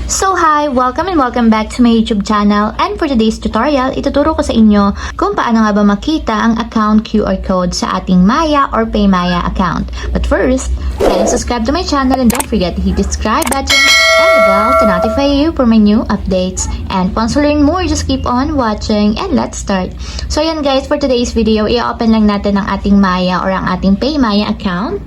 So hi! Welcome and welcome back to my YouTube channel, and for today's tutorial, ituturo ko sa inyo kung paano nga ba makita ang account QR code sa ating Maya or PayMaya account. But first, please subscribe to my channel and don't forget to hit the subscribe button and the bell to notify you for my new updates. And once you learn more, just keep on watching and let's start. So yan guys, for today's video, i-open lang natin ang ating Maya or ang ating PayMaya account.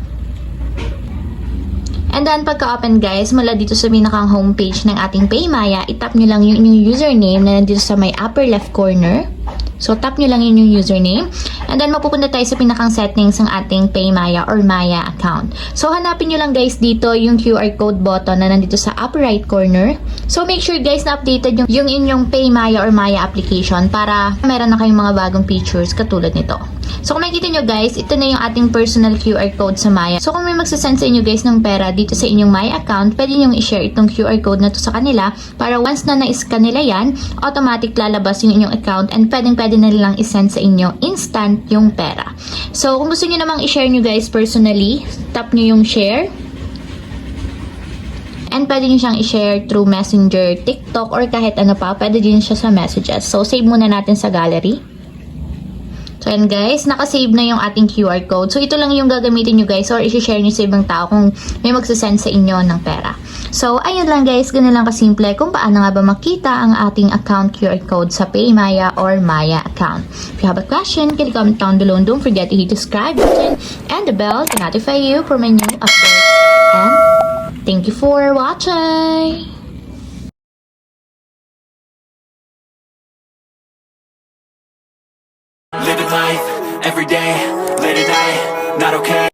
And then, pagka-open guys, mula dito sa pinakang homepage ng ating PayMaya, itap nyo lang yung inyong username na nandito sa may upper left corner. So, tap nyo lang yun yung username. And then, mapupunta tayo sa pinakang settings ng ating PayMaya or Maya account. So, hanapin nyo lang guys dito yung QR code button na nandito sa upper right corner. So, make sure guys na updated yung inyong PayMaya or Maya application para meron na kayong mga bagong features katulad nito. So, kung makikita nyo guys, ito na yung ating personal QR code sa Maya. So, kung may magsasend sa inyo guys ng pera dito sa inyong Maya account, pwede nyo i-share itong QR code na to sa kanila para once na na-scan nila yan, automatic lalabas yung inyong account and pwede na nilang isend sa inyo instant yung pera. So, kung gusto nyo namang i-share nyo guys personally, tap nyo yung share. And pwede nyo siyang i-share through Messenger, TikTok, or kahit ano pa, pwede din siya sa messages. So, save muna natin sa gallery. So, yan guys, nakasave na yung ating QR code. So, ito lang yung gagamitin nyo guys or i-share nyo sa ibang tao kung may magsasend sa inyo ng pera. So, ayun lang guys, ganun lang kasimple kung paano nga ba makita ang ating account QR code sa PayMaya or Maya account. If you have a question, can you comment down below and don't forget to hit the subscribe button and the bell to notify you for my new updates. And thank you for watching! Living life, every day, late at night, not okay.